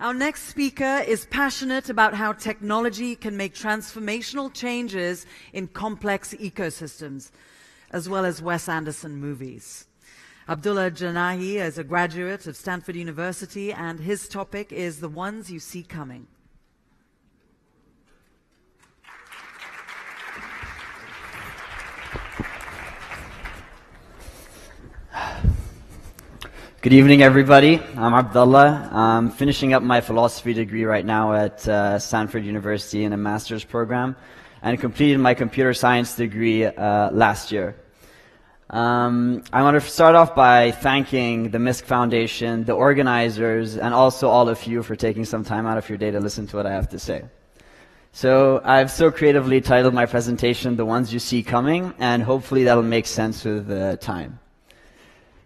Our next speaker is passionate about how technology can make transformational changes in complex ecosystems, as well as Wes Anderson movies. Abdulla Janahi is a graduate of Stanford University, and his topic is the ones you see coming. Good evening, everybody. I'm Abdulla. I'm finishing up my philosophy degree right now at Stanford University in a master's program, and completed my computer science degree last year. I want to start off by thanking the Misk Foundation, the organizers, and also all of you for taking some time out of your day to listen to what I have to say. So I've so creatively titled my presentation, The Ones You See Coming, and hopefully that'll make sense with time.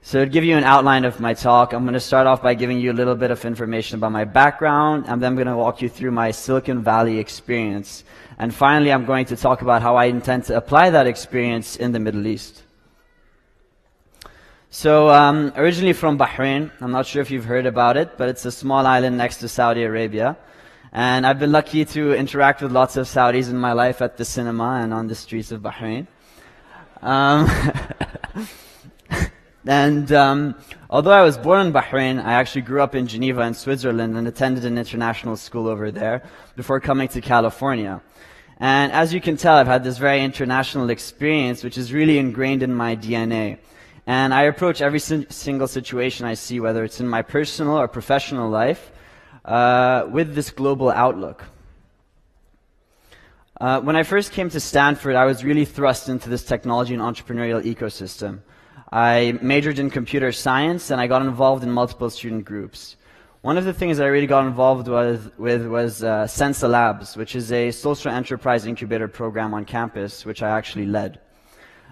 So to give you an outline of my talk, I'm going to start off by giving you a little bit of information about my background, and then I'm going to walk you through my Silicon Valley experience. And finally, I'm going to talk about how I intend to apply that experience in the Middle East. So originally from Bahrain. I'm not sure if you've heard about it, but it's a small island next to Saudi Arabia. And I've been lucky to interact with lots of Saudis in my life at the cinema and on the streets of Bahrain. Although I was born in Bahrain, I actually grew up in Geneva in Switzerland and attended an international school over there before coming to California. And as you can tell, I've had this very international experience, which is really ingrained in my DNA. And I approach every single situation I see, whether it's in my personal or professional life, with this global outlook. When I first came to Stanford, I was really thrust into this technology and entrepreneurial ecosystem. I majored in computer science, and I got involved in multiple student groups. One of the things I really got involved with was Sensa Labs, which is a social enterprise incubator program on campus, which I actually led.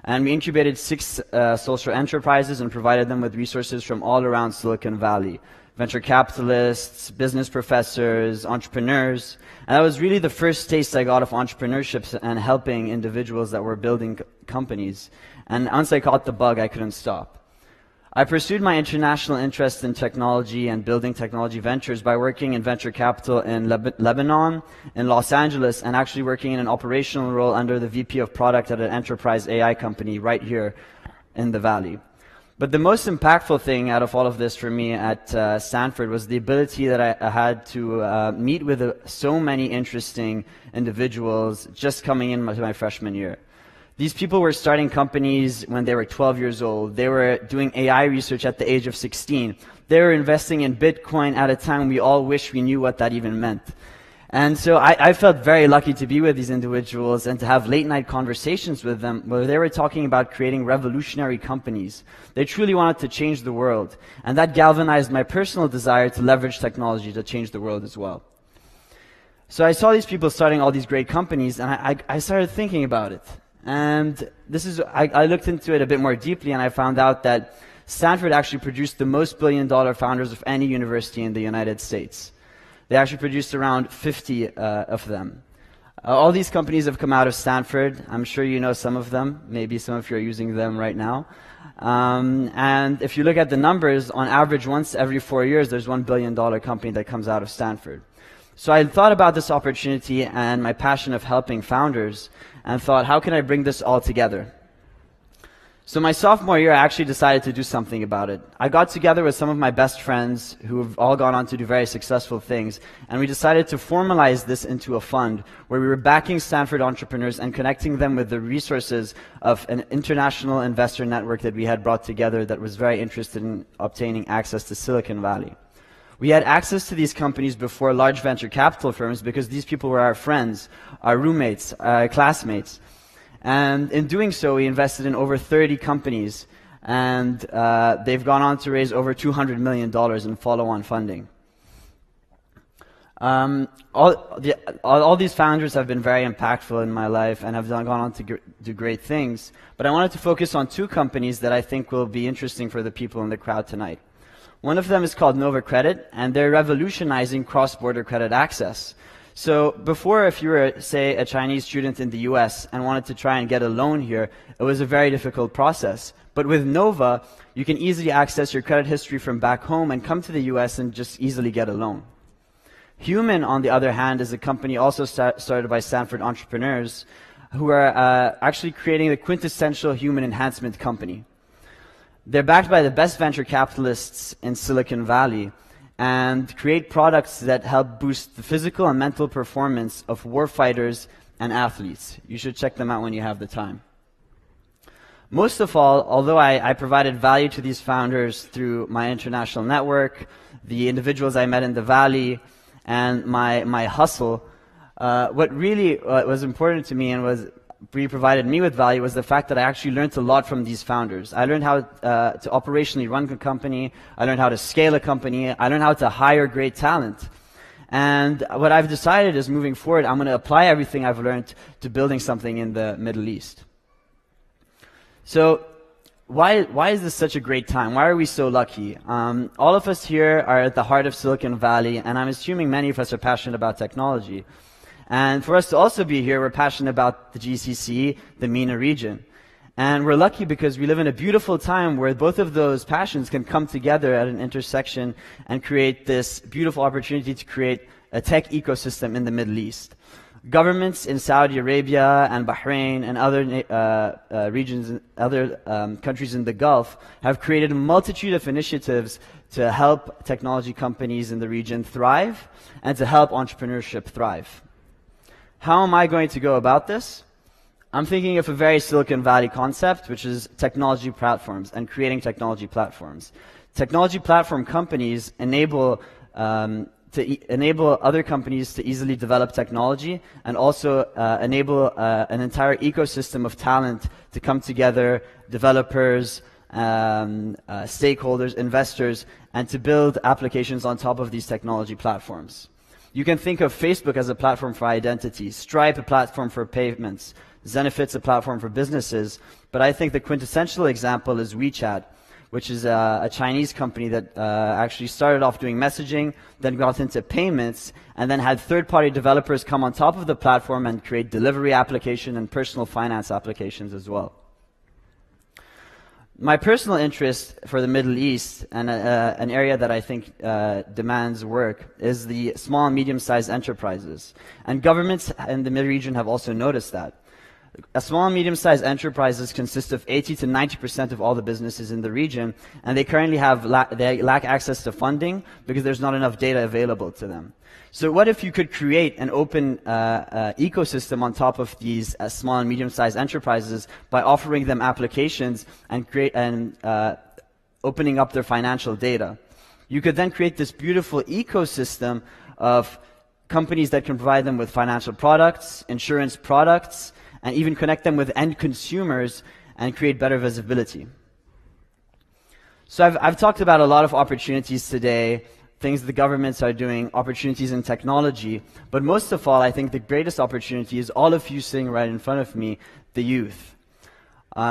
And we incubated 6 social enterprises and provided them with resources from all around Silicon Valley. Venture capitalists, business professors, entrepreneurs. And that was really the first taste I got of entrepreneurship and helping individuals that were building companies. And once I caught the bug, I couldn't stop. I pursued my international interest in technology and building technology ventures by working in venture capital in Lebanon, in Los Angeles, and actually working in an operational role under the VP of product at an enterprise AI company right here in the Valley. But the most impactful thing out of all of this for me at Stanford was the ability that I had to meet with so many interesting individuals just coming in to my freshman year. These people were starting companies when they were 12 years old. They were doing AI research at the age of 16. They were investing in Bitcoin at a time we all wish we knew what that even meant. And so I felt very lucky to be with these individuals and to have late night conversations with them where they were talking about creating revolutionary companies. They truly wanted to change the world. And that galvanized my personal desire to leverage technology to change the world as well. So I saw these people starting all these great companies, and I started thinking about it. And I looked into it a bit more deeply, and I found out that Stanford actually produced the most billion-dollar founders of any university in the United States. They actually produced around 50 of them. All these companies have come out of Stanford. I'm sure you know some of them. Maybe some of you are using them right now. And if you look at the numbers, on average, once every 4 years, there's $1 billion company that comes out of Stanford. So I thought about this opportunity and my passion of helping founders, and thought, how can I bring this all together? So my sophomore year, I actually decided to do something about it. I got together with some of my best friends who have all gone on to do very successful things, and we decided to formalize this into a fund where we were backing Stanford entrepreneurs and connecting them with the resources of an international investor network that we had brought together that was very interested in obtaining access to Silicon Valley. We had access to these companies before large venture capital firms because these people were our friends, our roommates, our classmates. And in doing so, we invested in over 30 companies, and they've gone on to raise over $200 million in follow-on funding. All these founders have been very impactful in my life and have gone on to do great things, but I wanted to focus on 2 companies that I think will be interesting for the people in the crowd tonight. One of them is called Nova Credit, and they're revolutionizing cross-border credit access. So before, if you were, say, a Chinese student in the US and wanted to try and get a loan here, it was a very difficult process. But with Nova, you can easily access your credit history from back home and come to the US and just easily get a loan. Human, on the other hand, is a company also started by Stanford entrepreneurs who are actually creating the quintessential human enhancement company. They're backed by the best venture capitalists in Silicon Valley and create products that help boost the physical and mental performance of warfighters and athletes. You should check them out when you have the time. Most of all, although I provided value to these founders through my international network, the individuals I met in the Valley, and my hustle, what really was important to me and was really provided me with value was the fact that I actually learned a lot from these founders. I learned how to operationally run a company. I learned how to scale a company. I learned how to hire great talent. And what I've decided is moving forward, I'm going to apply everything I've learned to building something in the Middle East. So why is this such a great time? Why are we so lucky? All of us here are at the heart of Silicon Valley, and I'm assuming many of us are passionate about technology. And for us to also be here, we're passionate about the GCC, the MENA region. And we're lucky because we live in a beautiful time where both of those passions can come together at an intersection and create this beautiful opportunity to create a tech ecosystem in the Middle East. Governments in Saudi Arabia and Bahrain and other regions, other countries in the Gulf have created a multitude of initiatives to help technology companies in the region thrive and to help entrepreneurship thrive. How am I going to go about this? I'm thinking of a very Silicon Valley concept, which is technology platforms and creating technology platforms. Technology platform companies enable other companies to easily develop technology and also enable an entire ecosystem of talent to come together, developers, stakeholders, investors, and to build applications on top of these technology platforms. You can think of Facebook as a platform for identity, Stripe a platform for payments, Zenefits a platform for businesses, but I think the quintessential example is WeChat, which is a Chinese company that actually started off doing messaging, then got into payments, and then had third-party developers come on top of the platform and create delivery application and personal finance applications as well. My personal interest for the Middle East, and an area that I think demands work, is the small and medium-sized enterprises. And governments in the Middle region have also noticed that. Small and medium-sized enterprises consist of 80 to 90% of all the businesses in the region, and they currently they lack access to funding because there's not enough data available to them. So what if you could create an open ecosystem on top of these small and medium-sized enterprises by offering them applications and opening up their financial data? You could then create this beautiful ecosystem of companies that can provide them with financial products, insurance products, and even connect them with end consumers and create better visibility. So I've talked about a lot of opportunities today, things the governments are doing, opportunities in technology, but most of all, I think the greatest opportunity is all of you sitting right in front of me, the youth.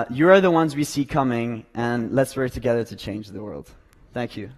You are the ones we see coming, and let's work together to change the world. Thank you.